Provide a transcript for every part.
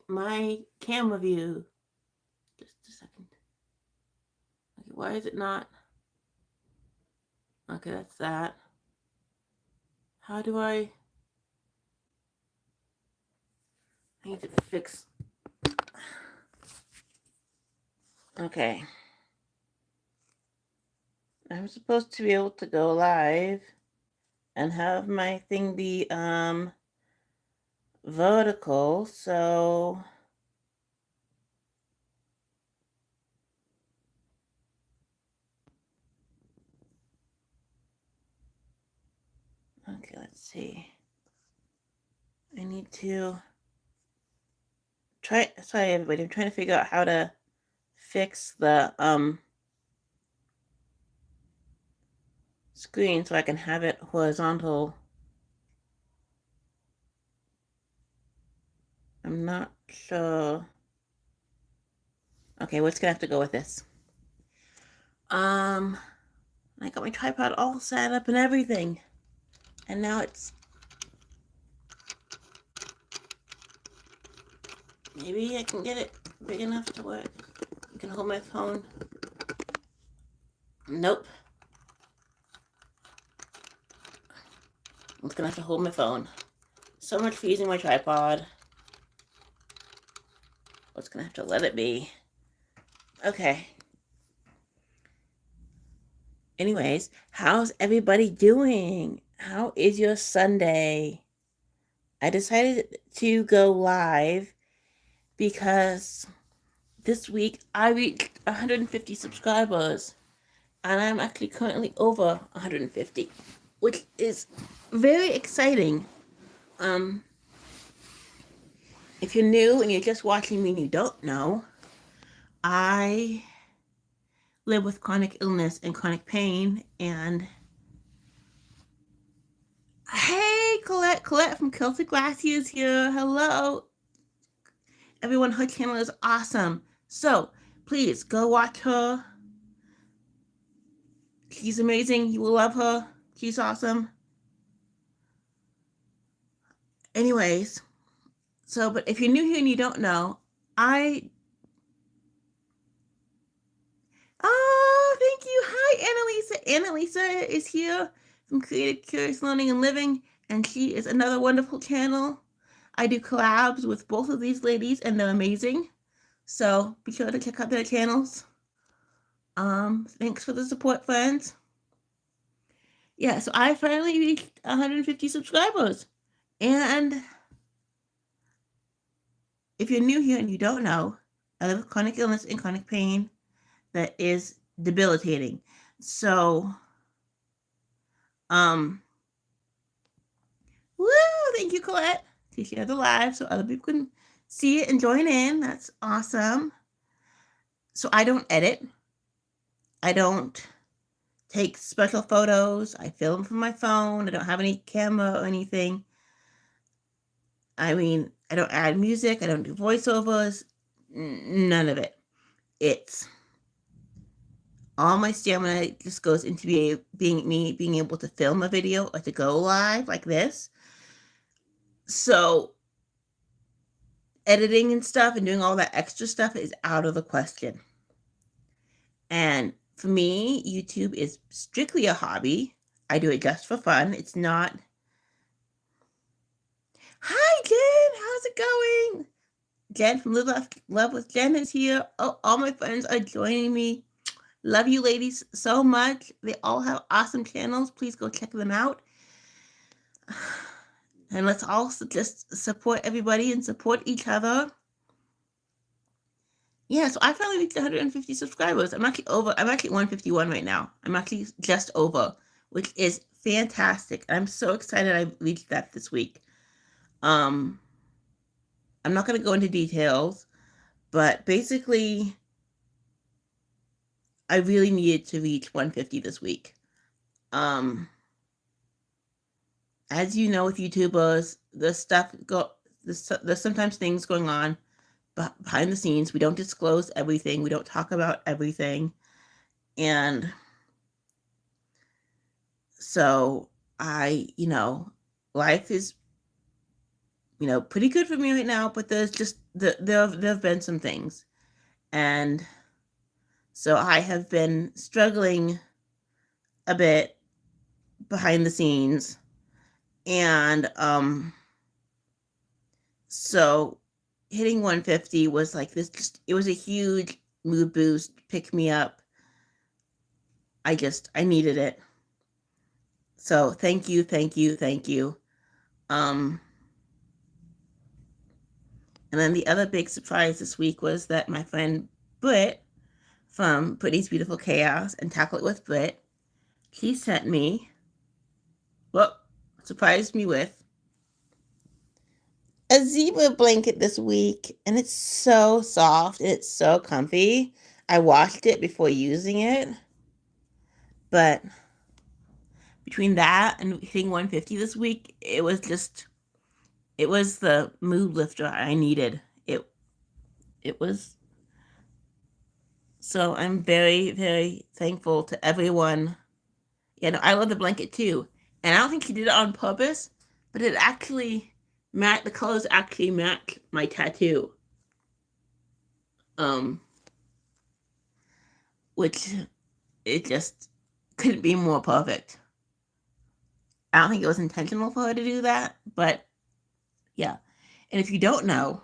my camera view. Just a second. Okay, why is it not? Okay, that's that. How do I need to fix. Okay. I'm supposed to be able to go live and have my thing be vertical, so okay, let's see. I need to sorry everybody, I'm trying to figure out how to fix the screen so I can have it horizontal. I'm not sure. Okay, we're just gonna have to go with this. I got my tripod all set up and everything. And now it's maybe I can get it big enough to work. I can hold my phone. Nope. I'm just gonna have to hold my phone. So much for using my tripod. I'm just gonna have to let it be. Okay. Anyways, how's everybody doing? How is your Sunday? I decided to go live because this week I reached 150 subscribers and I'm actually currently over 150, which is very exciting. If you're new and you're just watching me and you don't know, I live with chronic illness and chronic pain. And hey, Colette from Celtic Glassy is here. Hello, everyone. Her channel is awesome. So please go watch her. She's amazing. You will love her. She's awesome. Anyways, but if you're new here and you don't know, thank you. Hi, Annalisa. Annalisa is here from Creative Curious Learning and Living, and she is another wonderful channel. I do collabs with both of these ladies, and they're amazing. So be sure to check out their channels. Thanks for the support, friends. Yeah, so I finally reached 150 subscribers. And if you're new here and you don't know, I live with chronic illness and chronic pain that is debilitating. So, woo! Thank you, Colette, to share the live so other people can see it and join in. That's awesome. So I don't edit. I don't take special photos. I film from my phone. I don't have any camera or anything. I mean, I don't add music. I don't do voiceovers. None of it. It's all my stamina just goes into being able to film a video or to go live like this. So editing and stuff and doing all that extra stuff is out of the question. And for me, YouTube is strictly a hobby. I do it just for fun. It's not. Hi, Jen. How's it going? Jen from Love with Jen is here. Oh, all my friends are joining me. Love you ladies so much. They all have awesome channels. Please go check them out. And let's also just support everybody and support each other. Yeah, so I finally reached 150 subscribers. I'm actually 151 right now. I'm actually just over, which is fantastic. I'm so excited I reached that this week. I'm not going to go into details, but basically, I really needed to reach 150 this week. As you know, with YouTubers, there's sometimes things going on behind the scenes. We don't disclose everything. We don't talk about everything. And so life is pretty good for me right now, but there's just there have been some things, and so I have been struggling a bit behind the scenes, and so hitting 150 was like this. Just it was a huge mood boost, pick me up. I needed it. So thank you, thank you, thank you. Um, and then the other big surprise this week was that my friend Britt from Brittany's Beautiful Chaos and Tackle It with Britt, she sent me, well, surprised me with a zebra blanket this week, and it's so soft and it's so comfy. I washed it before using it, but between that and hitting 150 this week, it was the mood lifter I needed. It was so I'm very very thankful to everyone. Yeah, no, I love the blanket too, and I don't think she did it on purpose, but it actually the colors actually match my tattoo. Um, which it just couldn't be more perfect. I don't think it was intentional for her to do that, but yeah. And if you don't know,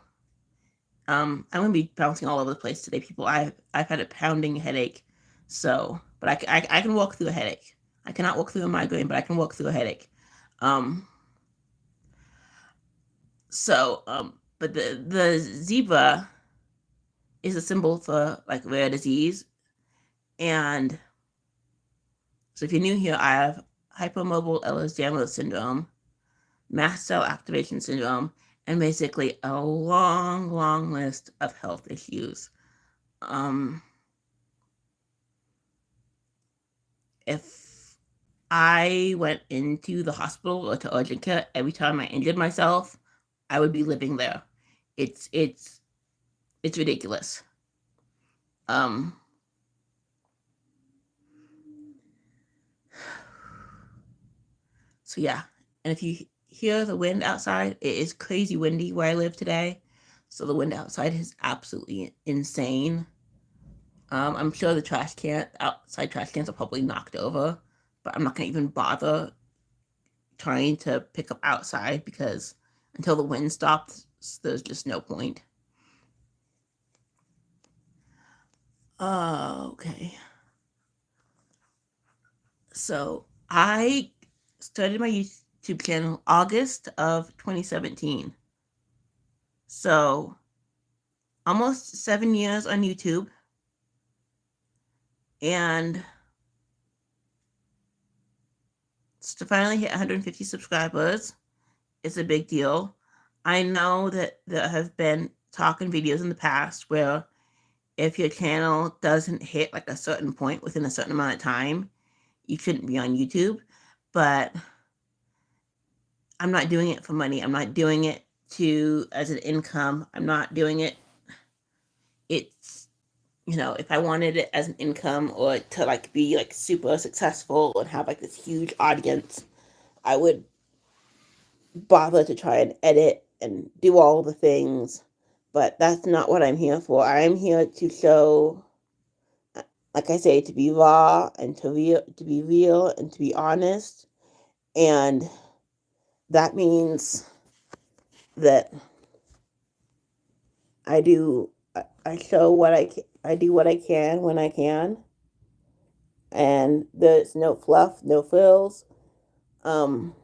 I'm gonna be bouncing all over the place today, people. I've had a pounding headache, so but I can walk through a headache. I cannot walk through a migraine, but I can walk through a headache. Um, but the zebra is a symbol for like rare disease, and so if you're new here, I have hypermobile Ehlers-Danlos syndrome, mast cell activation syndrome, and basically a long, long list of health issues. If I went into the hospital or to urgent care every time I injured myself, I would be living there. It's it's it's ridiculous. Um, so yeah, and if you hear the wind outside, it is crazy windy where I live today. So the wind outside is absolutely insane. I'm sure the outside trash cans are probably knocked over, but I'm not gonna even bother trying to pick up outside because until the wind stops, there's just no point. Okay. So I started my YouTube channel August of 2017. So almost 7 years on YouTube. And to finally hit 150 subscribers is a big deal. I know that there have been talking videos in the past where if your channel doesn't hit like a certain point within a certain amount of time, you shouldn't be on YouTube. But I'm not doing it for money. I'm not doing it to as an income. I'm not doing it. It's if I wanted it as an income or to like be like super successful and have like this huge audience, I would bother to try and edit and do all the things. But that's not what I'm here for. I'm here to show, like I say, to be raw and to be real and to be honest. And that means that I show I do what I can when I can, and there's no fluff, no frills. Um,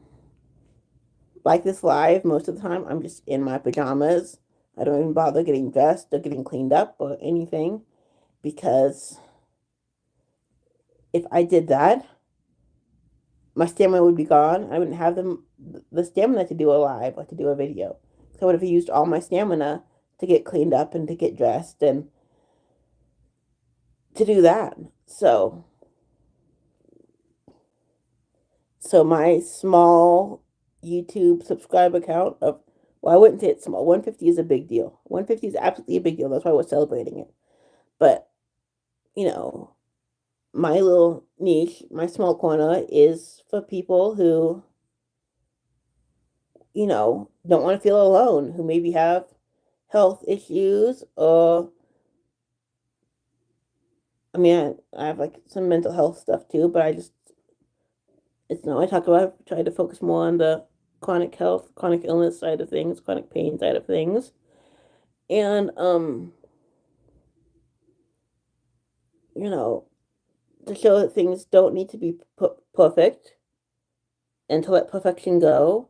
like this live, most of the time I'm just in my pajamas. I don't even bother getting dressed or getting cleaned up or anything because if I did that, my stamina would be gone. I wouldn't have the stamina to do a live or to do a video. So I would have used all my stamina to get cleaned up and to get dressed and to do that. So my small YouTube subscriber count of, well, I wouldn't say it's small. 150 is a big deal. 150 is absolutely a big deal. That's why we're celebrating it. But, you know, my little niche, my small corner is for people who don't want to feel alone, who maybe have health issues, or I mean, I have like some mental health stuff too, but I talk about try to focus more on the chronic health, chronic illness side of things, chronic pain side of things. And you know, to show that things don't need to be perfect and to let perfection go,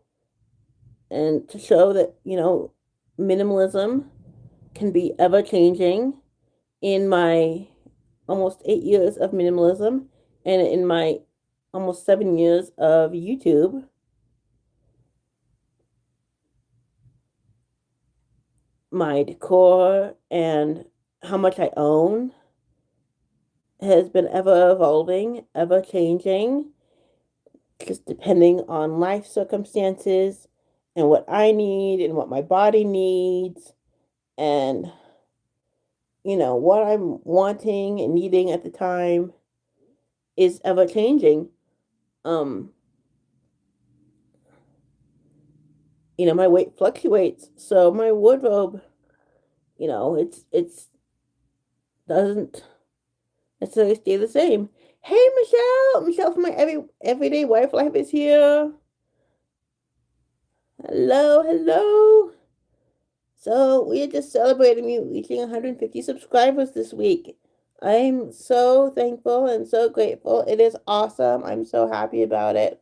and to show that, minimalism can be ever changing in my almost 8 years of minimalism and in my almost 7 years of YouTube. My decor and how much I own has been ever evolving, ever changing, just depending on life circumstances and what I need and what my body needs, and what I'm wanting and needing at the time is ever changing. Um, my weight fluctuates, so my wardrobe, it's doesn't necessarily stay the same. Hey, Michelle from my everyday wife life is here. Hello, hello. So we just celebrated me reaching 150 subscribers this week. I'm so thankful and so grateful. It is awesome. I'm so happy about it.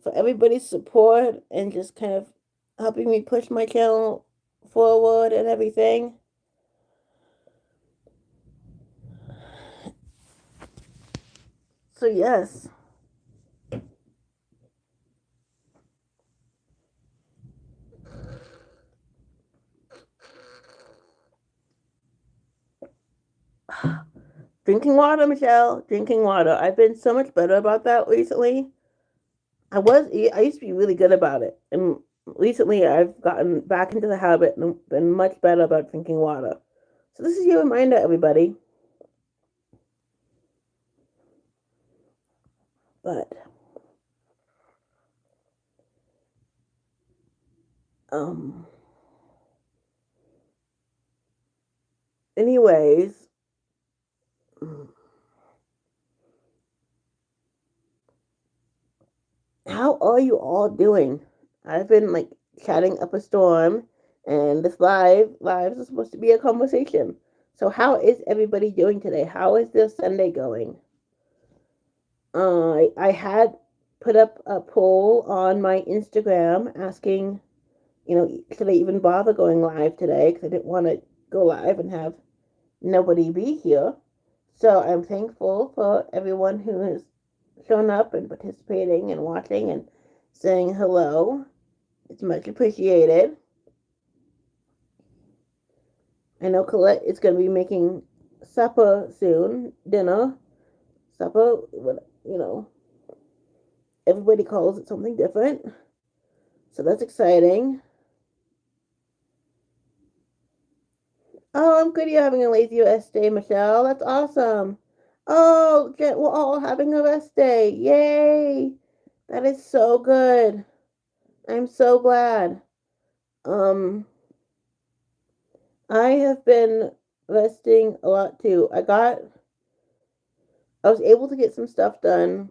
For everybody's support and just kind of helping me push my channel forward and everything. So yes. Drinking water, Michelle. Drinking water. I've been so much better about that recently. I used to be really good about it. And recently I've gotten back into the habit and been much better about drinking water. So this is your reminder, everybody. But um anyways, how are you all doing? I've been like chatting up a storm, and this lives is supposed to be a conversation. So how is everybody doing today? How is this Sunday going? I had put up a poll on my Instagram asking, should I even bother going live today? Because I didn't want to go live and have nobody be here. So I'm thankful for everyone who has shown up and participating and watching and saying hello. It's much appreciated. I know Colette is going to be making supper soon, dinner, supper, everybody calls it something different. So that's exciting. Oh, I'm good. You're having a lazy rest day, Michelle. That's awesome. Oh, we're all having a rest day. Yay. That is so good. I'm so glad. Um, I have been resting a lot too. I was able to get some stuff done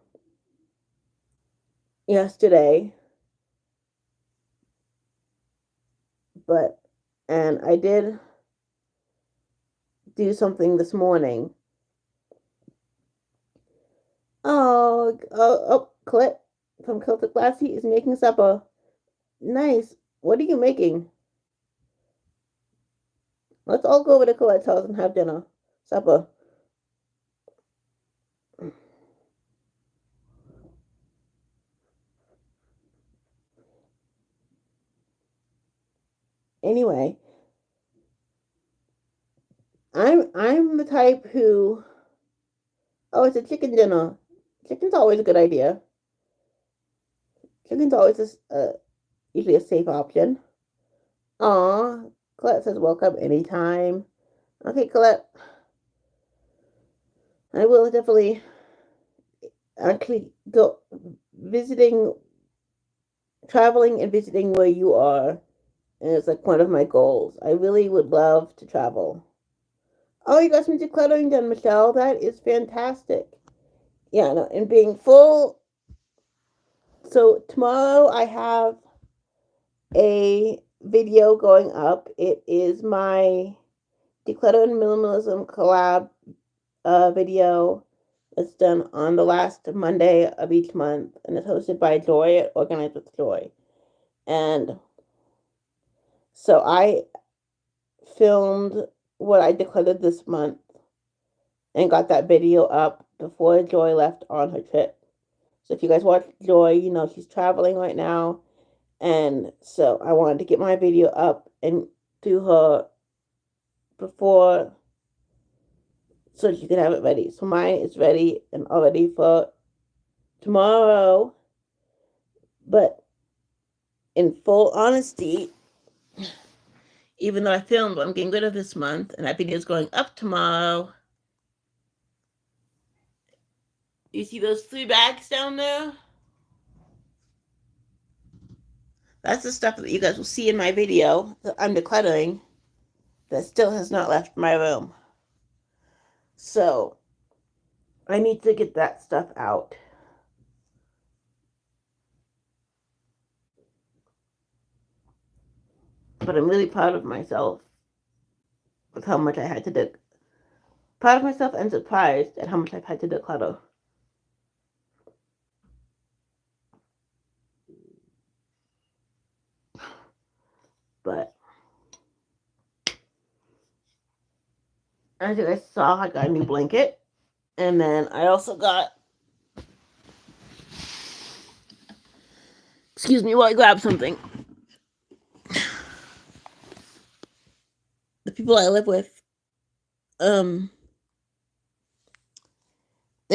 yesterday, but, and I did do something this morning. Clip from Celtic Lassie is making supper. Nice. What are you making? Let's all go over to Colette's house and have dinner. Supper. Anyway, I'm the type who, oh, it's a chicken dinner. Chicken's always a good idea. Chicken's always usually a safe option. Aw, Colette says welcome anytime. Okay, Colette. I will definitely actually go visiting traveling and visiting where you are, and it's like one of my goals. I really would love to travel. Oh, you got some decluttering done, Michelle. That is fantastic. Yeah, no, and being full. So tomorrow I have a video going up. It is my declutter and minimalism collab video. It's done on the last Monday of each month, and it's hosted by Joy at Organized with Joy. And so I filmed what I decluttered this month and got that video up before Joy left on her trip. So if you guys watch Joy, you know she's traveling right now. And so I wanted to get my video up and do her before so she could have it ready. So mine is ready and already for tomorrow. But in full honesty, even though I filmed what I'm getting rid of this month and that video is going up tomorrow, you see those 3 bags down there? That's the stuff that you guys will see in my video that I'm decluttering that still has not left my room. So I need to get that stuff out. But I'm really proud of myself with how much I had to do. Proud of myself and surprised at how much I've had to declutter. But as you guys saw, I got a new blanket. And then I also got, excuse me while I grab something. The people I live with, they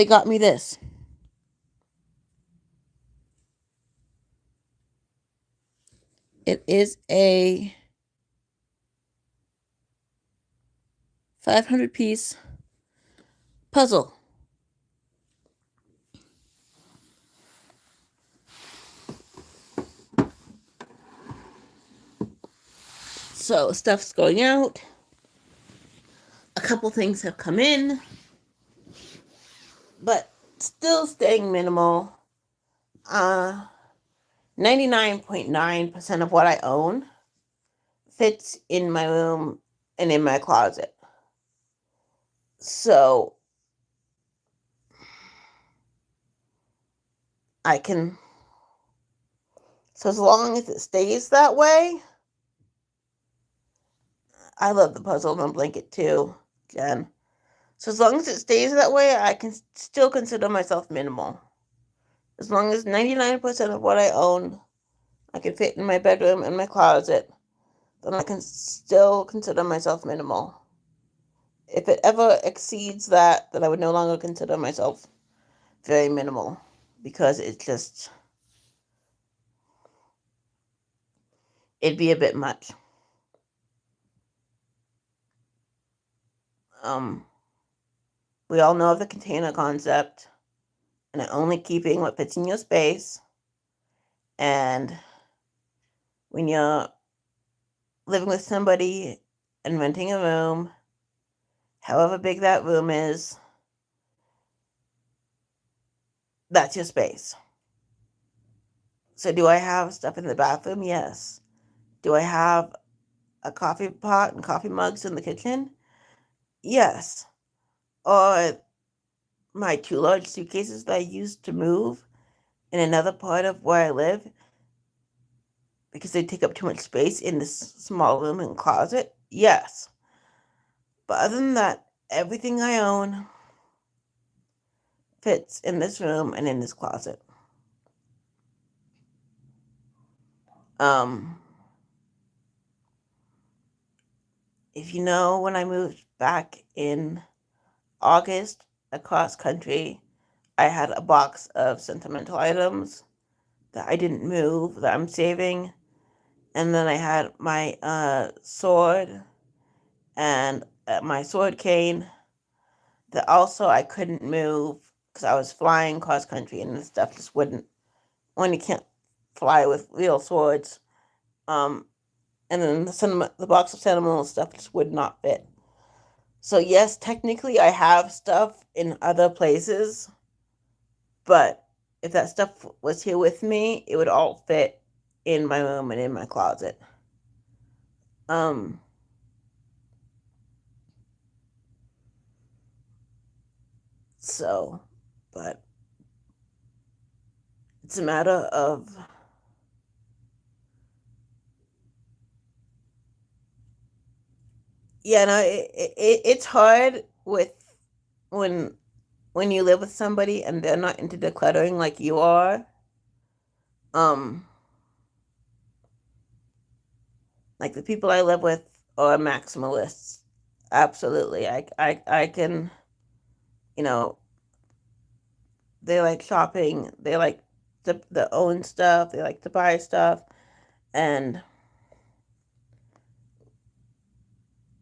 got me this. It is a 500-piece puzzle. So stuff's going out. A couple things have come in, but still staying minimal. 99.9% of what I own fits in my room and in my closet. So so as long as it stays that way, I love the puzzle and the blanket too, Jen. So as long as it stays that way, I can still consider myself minimal. As long as 99% of what I own, I can fit in my bedroom and my closet, then I can still consider myself minimal. If it ever exceeds that, then I would no longer consider myself very minimal, because it'd be a bit much. We all know of the container concept, and only keeping what fits in your space. And when you're living with somebody and renting a room, however big that room is, that's your space. So do I have stuff in the bathroom? Yes. Do I have a coffee pot and coffee mugs in the kitchen? Yes. Or my 2 large suitcases that I used to move in another part of where I live because they take up too much space in this small room and closet? Yes. But other than that, everything I own fits in this room and in this closet. If you know, when I moved back in August across country, I had a box of sentimental items that I didn't move that I'm saving. And then I had my sword and my sword cane that also I couldn't move because I was flying cross country and this stuff just wouldn't, when you can't fly with real swords. Um, and then the box of sentimental stuff just would not fit. So yes, technically I have stuff in other places, but if that stuff was here with me, it would all fit in my room and in my closet. Um, so, but it's a matter of, yeah, no, it's hard with when when you live with somebody and they're not into decluttering like you are. Um, like the people I live with are maximalists. Absolutely. I can, you know, they like shopping, they like to own stuff, they like to buy stuff, and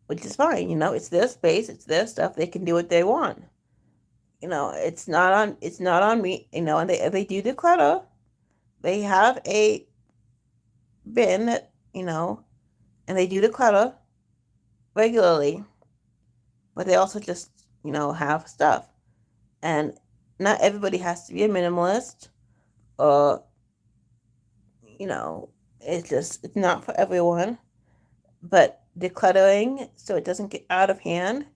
which is fine, it's their space, it's their stuff, they can do what they want. It's not on me, and they do declutter. They have a bin that, and they do declutter regularly, but they also just, have stuff. And not everybody has to be a minimalist, or, you know, it's not for everyone. But decluttering so it doesn't get out of hand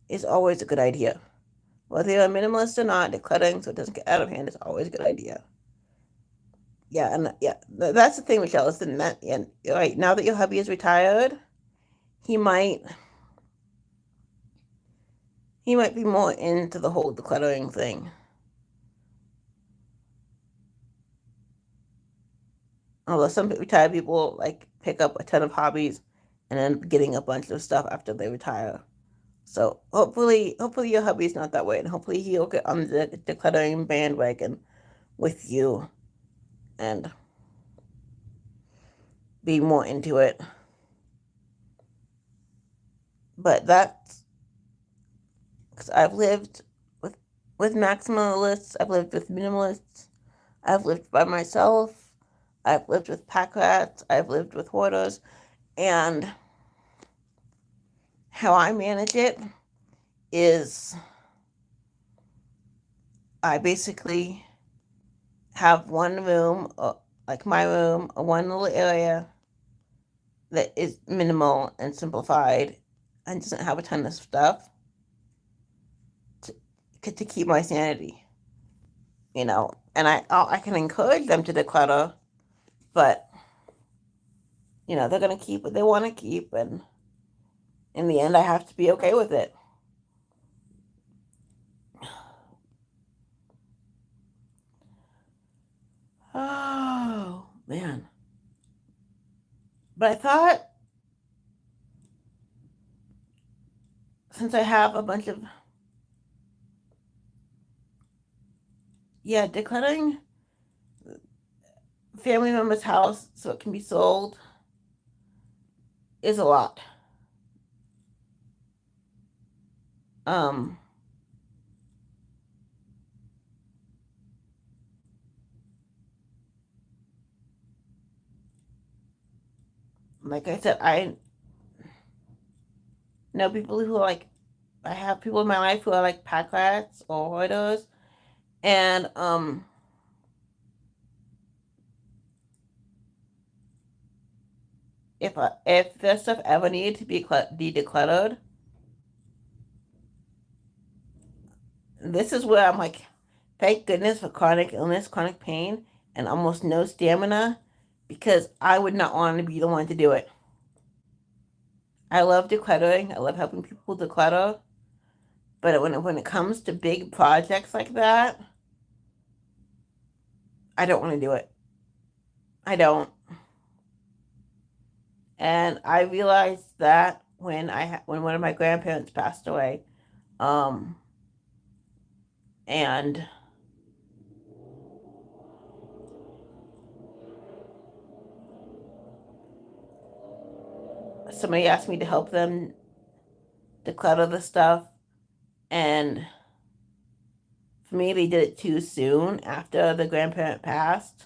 is always a good idea. Whether you're a minimalist or not, decluttering so it doesn't get out of hand is always a good idea. Yeah, and yeah, that's the thing, Michelle. Is that and right now that your hubby is retired, he might he might be more into the whole decluttering thing. Although some retired people like pick up a ton of hobbies and then getting a bunch of stuff after they retire. So hopefully your hubby's not that way, and hopefully he'll get on the decluttering bandwagon with you and be more into it. But that's because I've lived with maximalists, I've lived with minimalists, I've lived by myself, I've lived with pack rats, I've lived with hoarders, and how I manage it is I basically have one room, like my room, or one little area that is minimal and simplified and doesn't have a ton of stuff to keep my sanity, And I can encourage them to declutter, but they're gonna keep what they want to keep, and in the end, I have to be okay with it. Oh man! But I thought since I have a bunch of, yeah, decluttering family member's house so it can be sold is a lot. Um, like I said, I know people who are like, I have people in my life who are like pack rats or hoarders, and if their stuff ever needed to be decluttered, this is where I'm like, thank goodness for chronic illness, chronic pain, and almost no stamina, because I would not want to be the one to do it. I love decluttering. I love helping people declutter. But when it comes to big projects like that, I don't want to do it. I don't. And I realized that when one of my grandparents passed away, um, and somebody asked me to help them declutter the stuff, and for me, they did it too soon after the grandparent passed.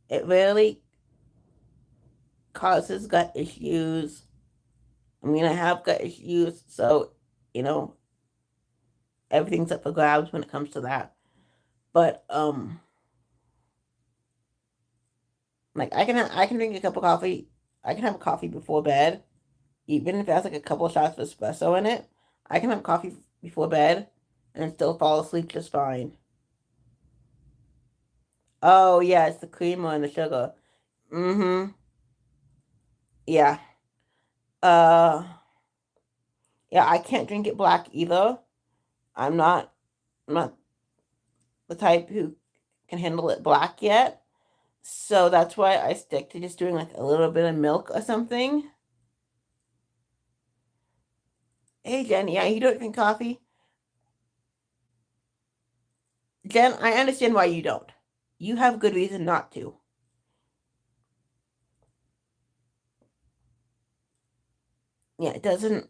It really causes gut issues. I mean, I have gut issues, so you know everything's up for grabs when it comes to that. But like I can drink a cup of coffee. I can have coffee before bed, even if it has like a couple of shots of espresso in it. I can have coffee before bed and still fall asleep just fine. Oh yeah, it's the creamer and the sugar. Mm-hmm. Yeah. Uh yeah, I can't drink it black either. I'm not I'm not the type who can handle it black yet. So that's why I stick to just doing like a little bit of milk or something. Hey Jen, yeah, you don't drink coffee? Jen, I understand why you don't. You have good reason not to. Yeah, it doesn't.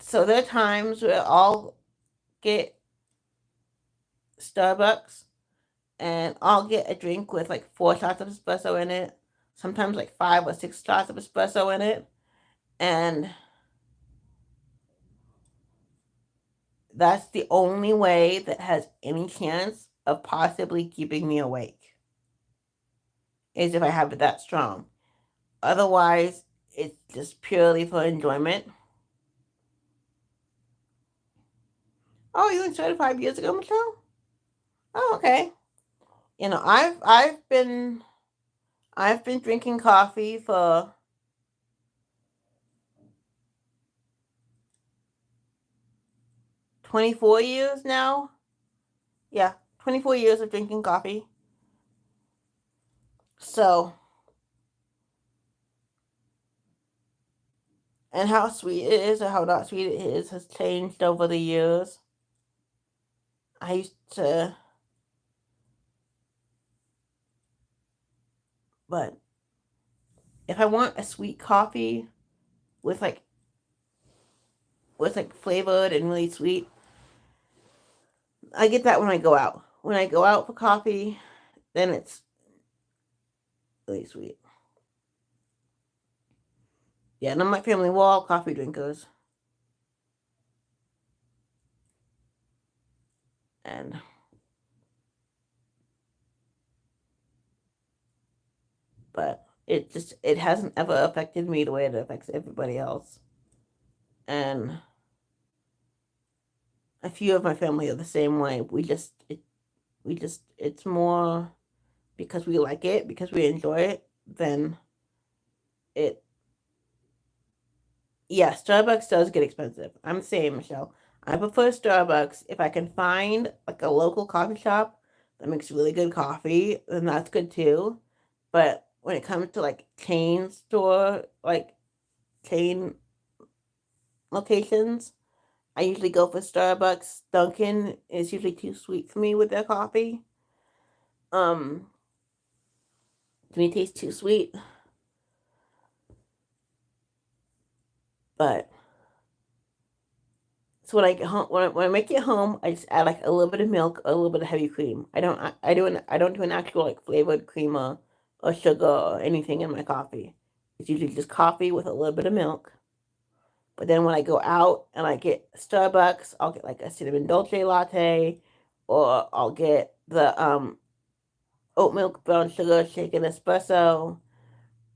So there are times where I'll get Starbucks and I'll get a drink with like 4 shots of espresso in it, sometimes like 5 or 6 shots of espresso in it, and that's the only way that has any chance of possibly keeping me awake is if I have it that strong. Otherwise, it's just purely for enjoyment. Oh, you started 5 years ago, Michelle? Oh, okay. You know, I've been drinking coffee for 24 years now. Yeah, 24 years of drinking coffee. So, and how sweet it is or how not sweet it is has changed over the years. I used to, but if I want a sweet coffee with like flavored and really sweet, I get that when I go out. When I go out for coffee, then it's really sweet. Yeah, none of my family were all coffee drinkers, and but it hasn't ever affected me the way it affects everybody else. And a few of my family are the same way. We just it's more because we like it, because we enjoy it, than it. Yeah, Starbucks does get expensive. I'm the same, Michelle. I prefer Starbucks if I can find like a local coffee shop that makes really good coffee, then that's good too. But when it comes to like chain store, like chain locations, I usually go for Starbucks. Dunkin' is usually too sweet for me with their coffee. Um, to me, it tastes too sweet. But so when I get home, when I make it home, I just add like a little bit of milk, a little bit of heavy cream. I don't do an actual like flavored creamer or sugar or anything in my coffee. It's usually just coffee with a little bit of milk. But then when I go out and I get Starbucks, I'll get like a cinnamon dolce latte, or I'll get the oat milk brown sugar shaken espresso,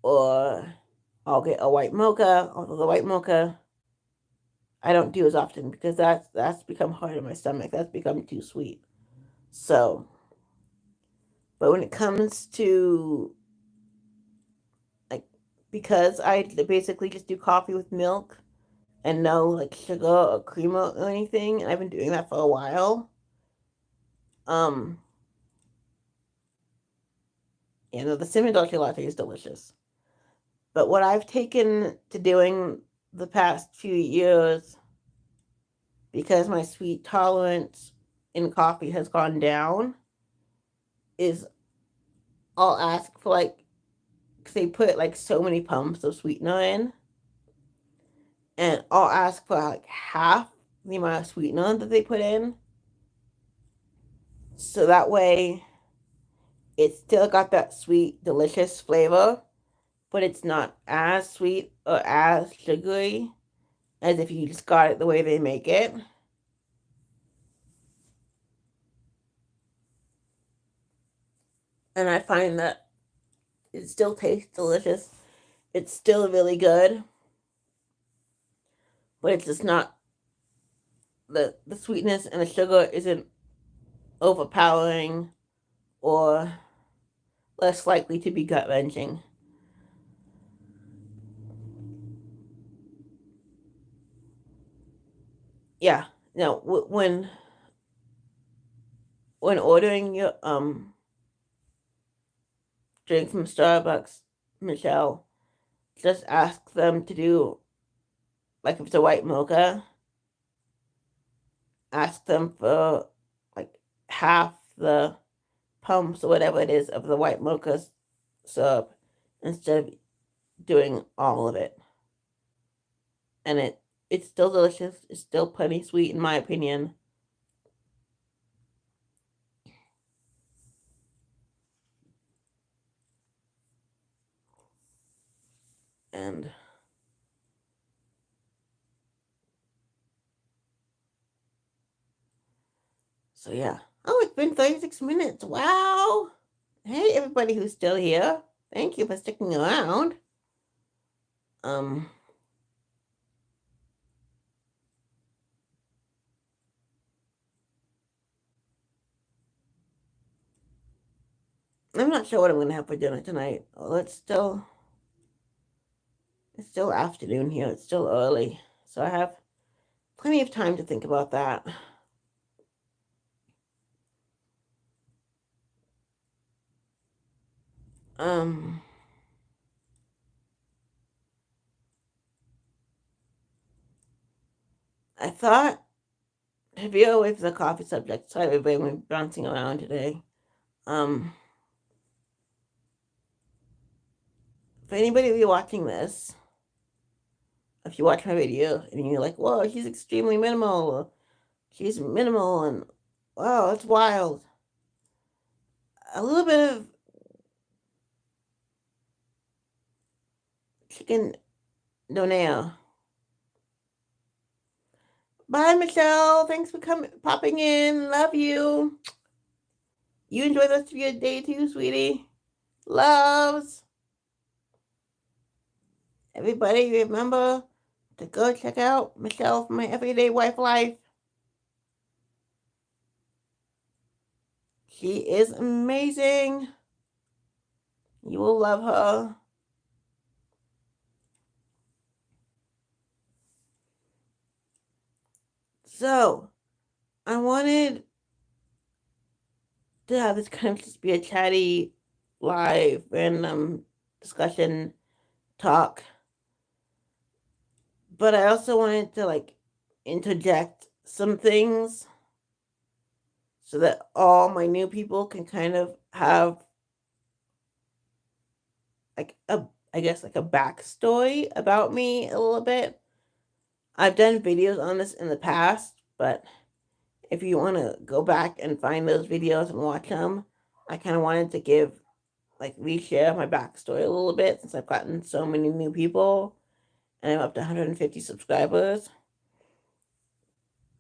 or I'll get a white mocha. Although the white mocha I don't do as often because that's become hard on my stomach. That's become too sweet. So, but when it comes to like, because I basically just do coffee with milk and no like sugar or creamer or anything, and I've been doing that for a while. Um, you know, the cinnamon dolce latte is delicious. But what I've taken to doing the past few years, because my sweet tolerance in coffee has gone down, is I'll ask for like, because they put like so many pumps of sweetener in, and I'll ask for like half the amount of sweetener that they put in. So that way It's still got that sweet, delicious flavor, but it's not as sweet or as sugary as if you just got it the way they make it. And I find that it still tastes delicious. It's still really good, but it's just not the sweetness and the sugar isn't overpowering or less likely to be gut wrenching. Yeah, no. When ordering your drink from Starbucks, Michelle, just ask them to do, like, if it's a white mocha, ask them for like half the pumps or whatever it is of the white mocha syrup instead of doing all of it. And it's still delicious. It's still plenty sweet in my opinion. And so yeah. Oh, it's been 36 minutes. Wow. Hey everybody who's still here. Thank you for sticking around. Um I'm not sure what I'm gonna have for dinner tonight. Oh, it's still afternoon here. It's still early. So I have plenty of time to think about that. Um I thought to veer away from the coffee subject. Sorry everybody, we're bouncing around today. Um for anybody who's watching this, if you watch my video and you're like, whoa, she's extremely minimal, or she's minimal and wow, it's wild. A little bit of chicken donair. Bye, Michelle. Thanks for coming, popping in. Love you. You enjoy the rest of your day too, sweetie. Loves. Everybody, remember to go check out Michelle from My Everyday Wife Life. She is amazing. You will love her. So, I wanted to have this kind of just be a chatty, live, random discussion talk. But I also wanted to like interject some things so that all my new people can kind of have like a, I guess, like a backstory about me a little bit. I've done videos on this in the past, but if you want to go back and find those videos and watch them, I kind of wanted to give, like, reshare my backstory a little bit since I've gotten so many new people and I'm up to 150 subscribers.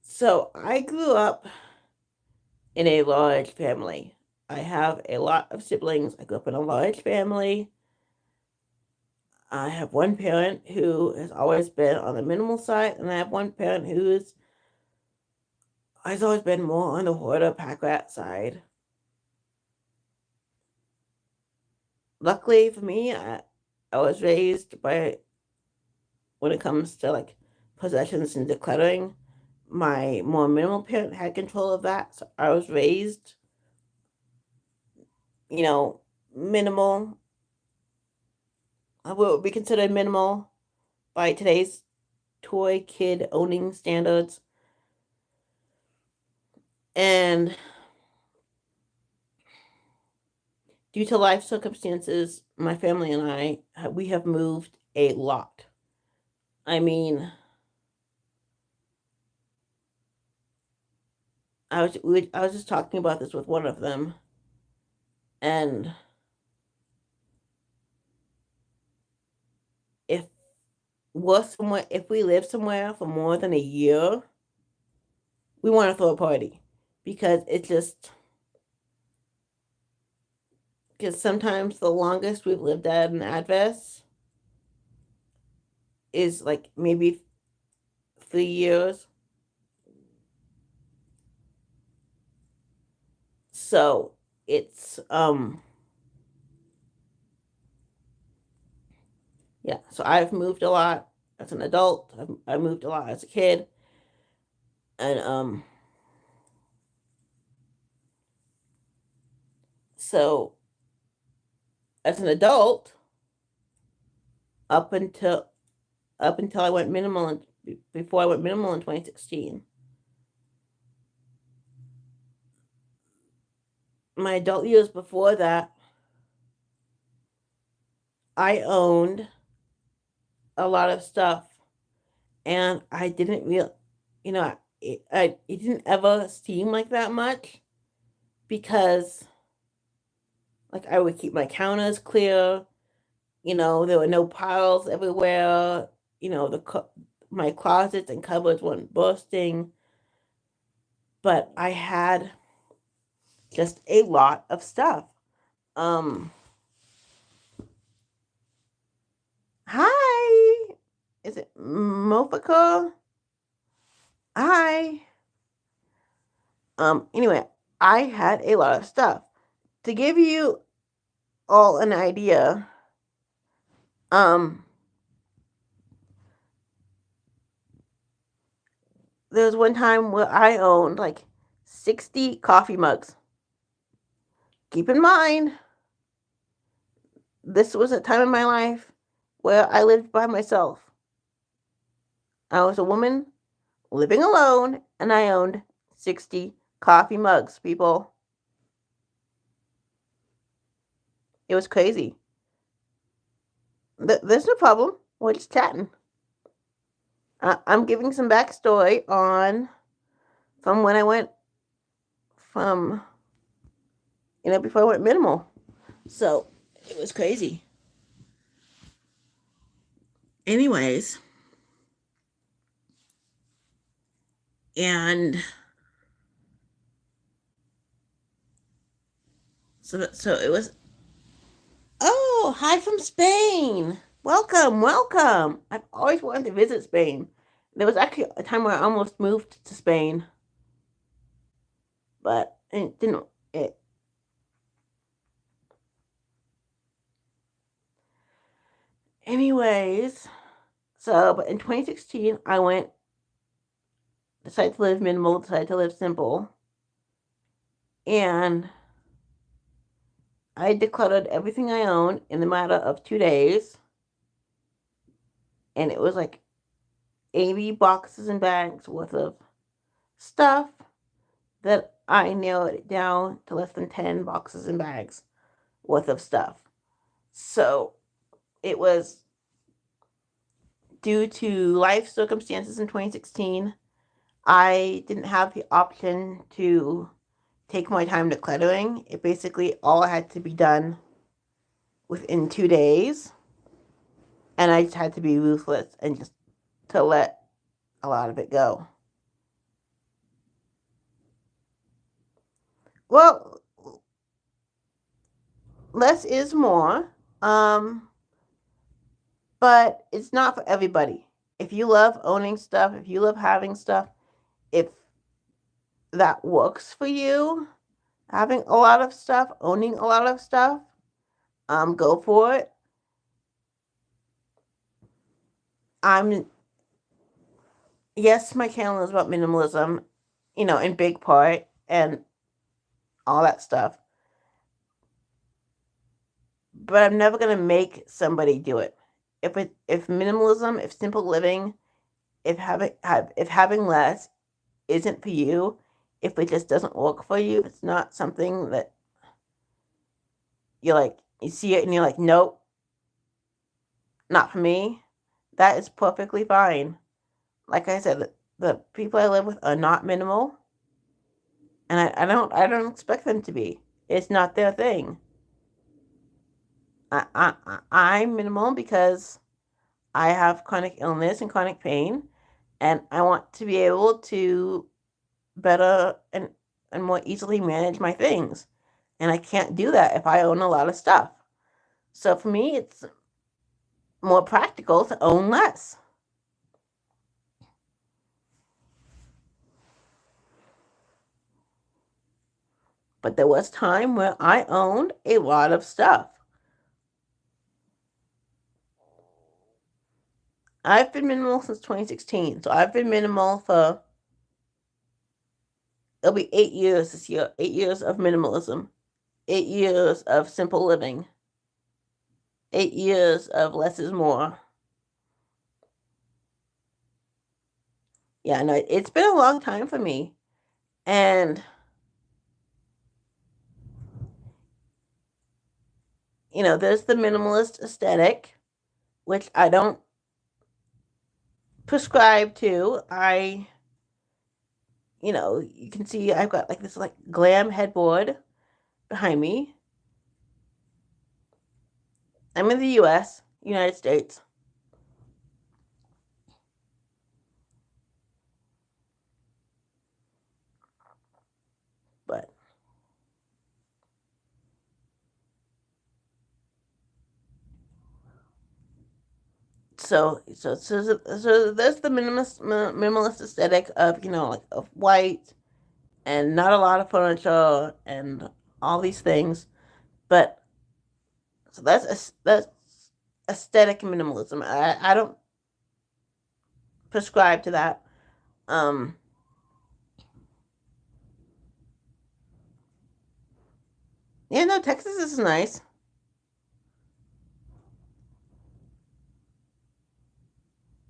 So I grew up in a large family. I have a lot of siblings. I grew up in a large family. I have one parent who has always been on the minimal side, and I have one parent who's has always been more on the hoarder pack rat side. Luckily for me, I was raised by, when it comes to like possessions and decluttering, my more minimal parent had control of that. So I was raised, you know, minimal. What would be considered minimal by today's toy kid owning standards. And due to life circumstances, my family and we have moved a lot. I mean, I was just talking about this with one of them. And if if we live somewhere for more than a year, we want to throw a party because because sometimes the longest we've lived at an address is like maybe 3 years. So it's yeah. So I've moved a lot as an adult. I moved a lot as a kid, and so as an adult, up until I went minimal before I went minimal in 2016. My adult years before that, I owned a lot of stuff, and I didn't real, you know, it didn't ever seem like that much because like I would keep my counters clear. There were no piles everywhere. My closets and cupboards weren't bursting, but I had just a lot of stuff. Um, Hi, is it Mofaka? Hi. Anyway, I had a lot of stuff. To give you all an idea, um, there was one time where I owned like 60 coffee mugs. Keep in mind, this was a time in my life where I lived by myself. I was a woman living alone, and I owned 60 coffee mugs, people. It was crazy. There's no problem. We're just chatting. I'm giving some backstory on from when I went from, before I went minimal. So it was crazy. Anyways, and so it was. Oh, hi from Spain. Welcome, welcome. I've always wanted to visit Spain. There was actually a time where I almost moved to Spain, but it didn't. It. Anyways, but in 2016, decided to live minimal, decided to live simple, and I decluttered everything I own in the matter of 2 days, and it was like 80 boxes and bags worth of stuff that I narrowed it down to less than 10 boxes and bags worth of stuff. So it was due to life circumstances in 2016. I didn't have the option to take my time decluttering. It basically all had to be done within 2 days. And I just had to be ruthless and just to let a lot of it go. Well, less is more. But it's not for everybody. If you love owning stuff, if you love having stuff, if that works for you, having a lot of stuff, owning a lot of stuff, go for it. I'm Yes, my channel is about minimalism, in big part and all that stuff. But I'm never gonna make somebody do it. If minimalism, if simple living, if having less isn't for you, if it just doesn't work for you, if it's not something that you see it and you're like, nope, not for me, that is perfectly fine. Like I said, the people I live with are not minimal, and I don't expect them to be. It's not their thing. I'm minimal because I have chronic illness and chronic pain, and I want to be able to better and more easily manage my things. And I can't do that if I own a lot of stuff. So for me, it's more practical to own less. But there was time where I owned a lot of stuff. I've been minimal since 2016. So I've been minimal for, it'll be 8 years this year. 8 years of minimalism. 8 years of simple living. 8 years of less is more. Yeah, no, it's been a long time for me. And, there's the minimalist aesthetic, which I don't prescribe to. You can see I've got like this like glam headboard behind me. I'm in the US, United States. But so there's the minimalist aesthetic of like of white and not a lot of furniture and all these things. But so that's aesthetic minimalism. I don't prescribe to that. Um, yeah, no, Texas is nice.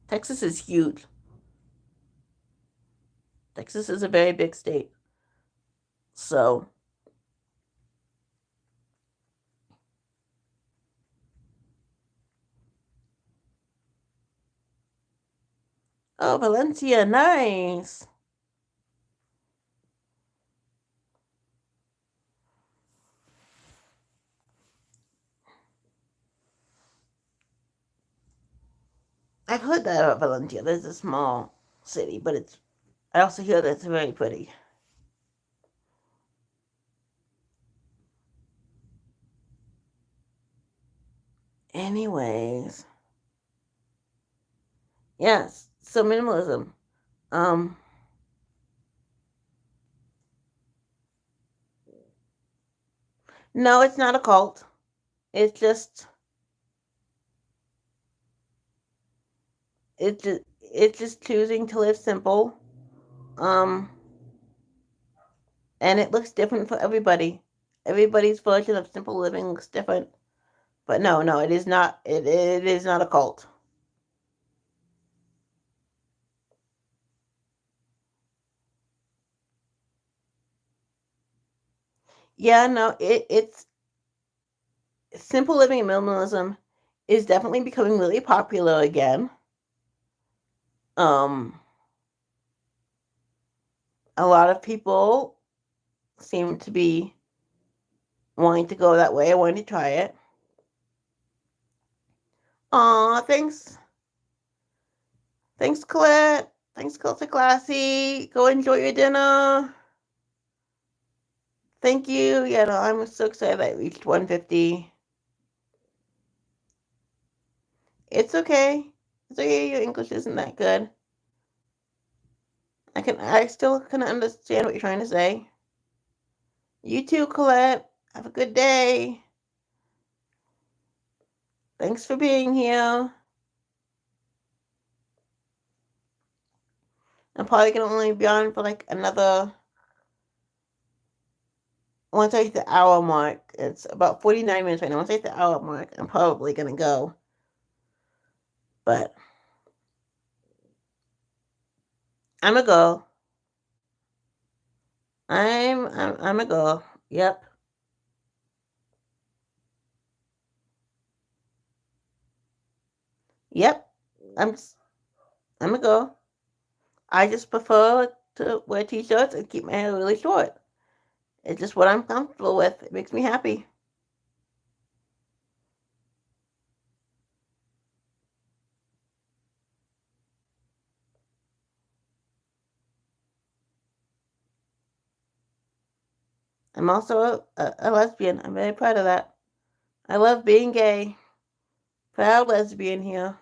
Texas is huge. Texas is a very big state. So, oh, Valencia, nice. I've heard that about Valencia. There's a small city, but I also hear that it's very pretty. Anyways, yes. So minimalism. Um, no, it's not a cult. It's just choosing to live simple. Um, and it looks different for everybody. Everybody's version of simple living looks different. But no, no, it is not. It is not a cult. Yeah, no, it's simple living and minimalism is definitely becoming really popular again. Um, a lot of people seem to be wanting to go that way. I wanted to try it. Aw, thanks. Thanks, Colette. Thanks, Culture Classy. Go enjoy your dinner. Thank you. Yeah, no, I'm so excited I reached 150. It's okay. It's okay. Your English isn't that good. I still can understand what you're trying to say. You too, Colette. Have a good day. Thanks for being here. I'm probably gonna only be on for like another. Once I hit the hour mark, it's about 49 minutes right now. Once I hit the hour mark, I'm probably gonna go. But I'm a go. I'm a go. Yep. Yep. I'm I'm a go. I just prefer to wear t-shirts and keep my hair really short. It's just what I'm comfortable with. It makes me happy. I'm also a lesbian. I'm very proud of that. I love being gay. Proud lesbian here.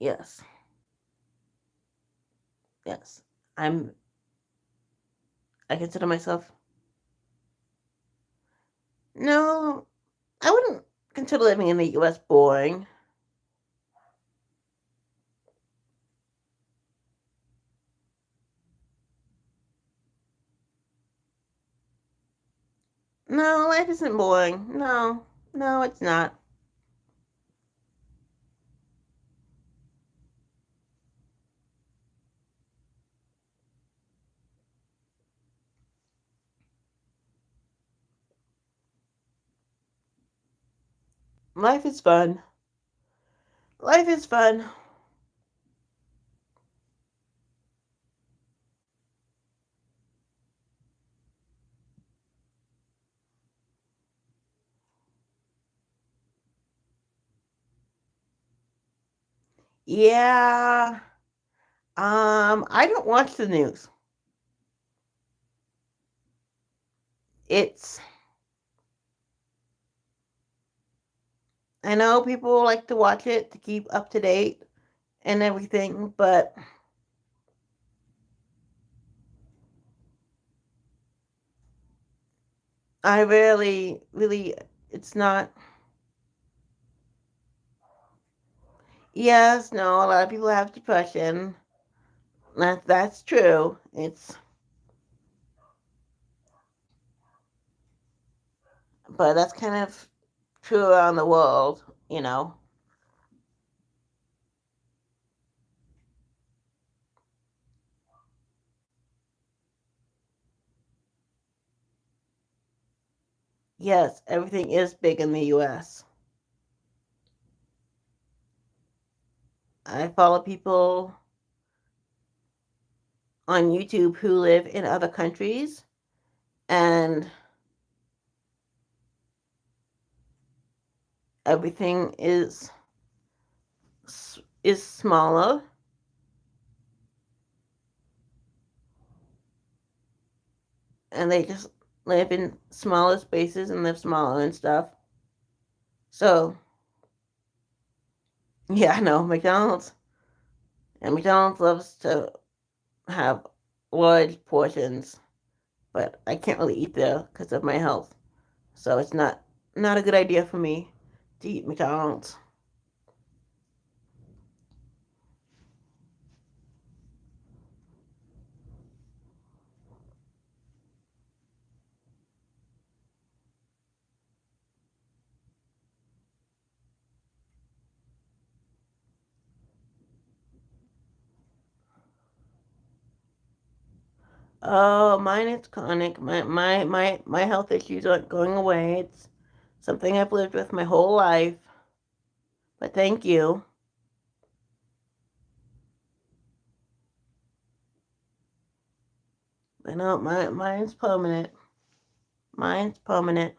Yes. Yes. I'm I consider myself. No, I wouldn't consider living in the US boring. No, life isn't boring. No. No, it's not. Life is fun. Life is fun. Yeah. I don't watch the news. It's I know people like to watch it to keep up to date and everything, but I rarely really it's not. Yes, no, a lot of people have depression. That's true. It's but that's kind of true around the world, you know. Yes, everything is big in the US. I follow people on YouTube who live in other countries and everything is smaller and they just live in smaller spaces and live smaller and stuff. So, yeah, I know McDonald's and McDonald's loves to have large portions, but I can't really eat there because of my health. So it's not a good idea for me to eat McDonald's. Oh, mine is chronic. My health issues aren't going away. It's something I've lived with my whole life. But thank you. I know mine's permanent. Mine's permanent.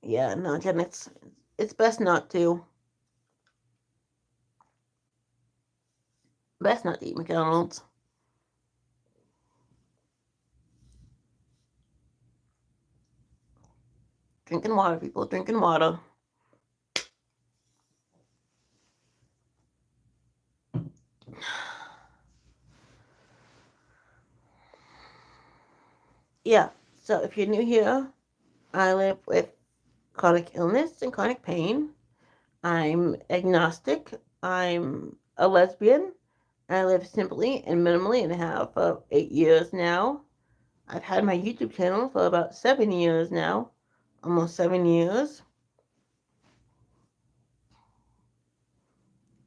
Yeah, no, Jen, it's best not to. Best not to eat McDonald's. Drinking water, people. Drinking water. Yeah. So if you're new here, I live with chronic illness and chronic pain. I'm agnostic. I'm a lesbian. I live simply and minimally and have for 8 years now. I've had my YouTube channel for about 7 years now, almost 7 years.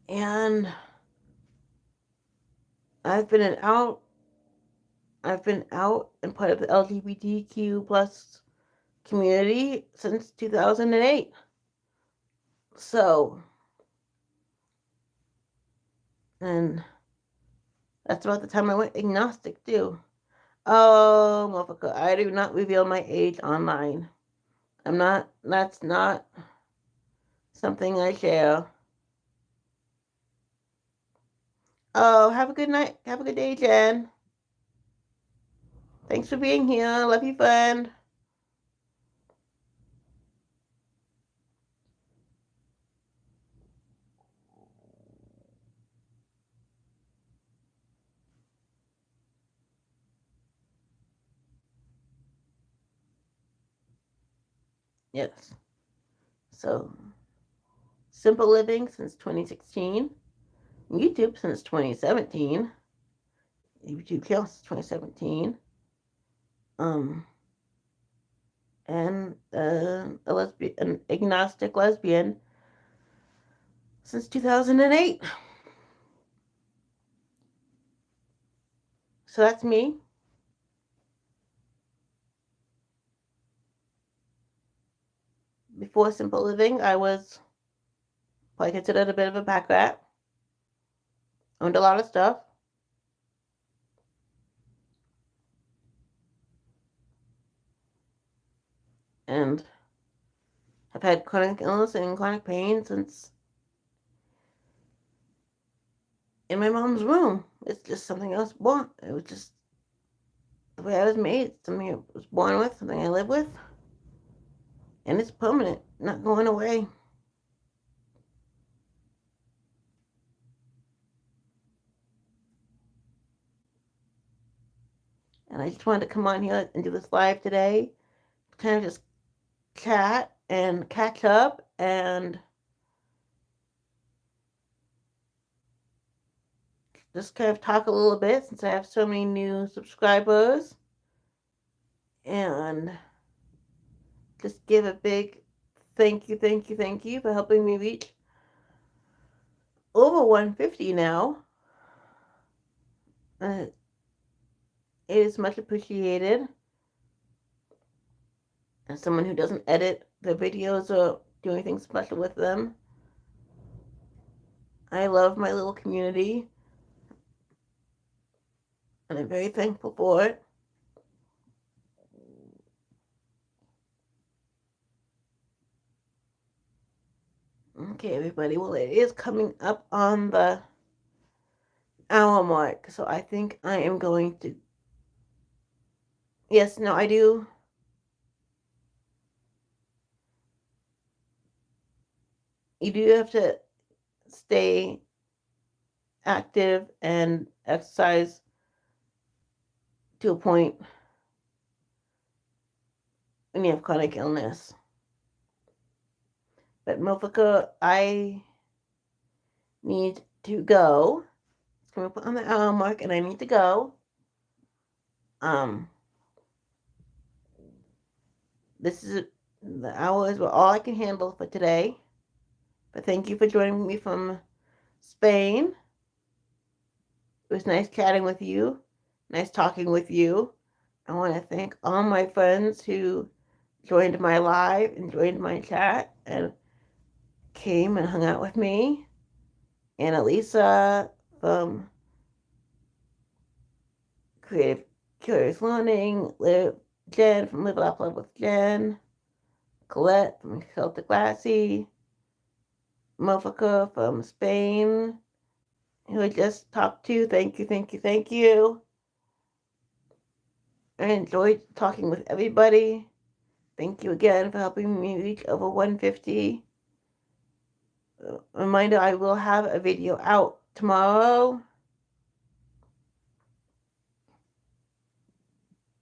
And I've been out. I've been out and part of the LGBTQ plus community since 2008. So, and that's about the time I went agnostic too. Oh, motherfucker, I do not reveal my age online. I'm not, that's not something I share. Oh, have a good night. Have a good day, Jen. Thanks for being here. Love you, friend. Yes. So, Simple Living since 2016. YouTube since 2017. YouTube channel since 2017. Um, and an agnostic lesbian since 2008. So that's me. Before Simple Living, I was probably considered a bit of a pack rat. Owned a lot of stuff. And have had chronic illness and chronic pain since in my mom's womb. It's just something I was born. It was just the way I was made. Something I was born with, something I live with. And it's permanent, not going away. And I just wanted to come on here and do this live today. Kind of just chat and catch up and just kind of talk a little bit since I have so many new subscribers. And just give a big thank you for helping me reach over 150 now. Uh, it is much appreciated. As someone who doesn't edit the videos or do anything special with them, I love my little community and I'm very thankful for it. Okay, everybody. Well, it is coming up on the hour mark, so I think I am going to. Yes, no, I do. You do have to stay active and exercise to a point when you have chronic illness. But Mofika, I need to go. It's coming up on the hour mark, and I need to go. Um, this is the hours were all I can handle for today. But thank you for joining me from Spain. It was nice chatting with you, nice talking with you. I want to thank all my friends who joined my live and joined my chat and came and hung out with me. And Elisa from Creative Curious Learning, Jen from Live Laugh Love with Jen, Colette from Celtic Lassie, Mofika from Spain, who I just talked to. Thank you, thank you, thank you. I enjoyed talking with everybody. Thank you again for helping me reach over 150. Reminder, I will have a video out tomorrow.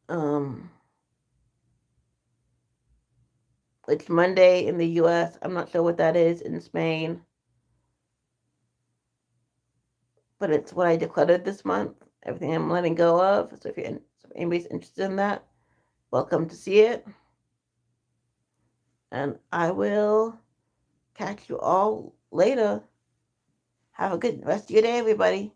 Um, it's Monday in the US. I'm not sure what that is in Spain. But it's what I decluttered this month. Everything I'm letting go of. So if anybody's interested in that, welcome to see it. And I will catch you all later. Have a good rest of your day, everybody.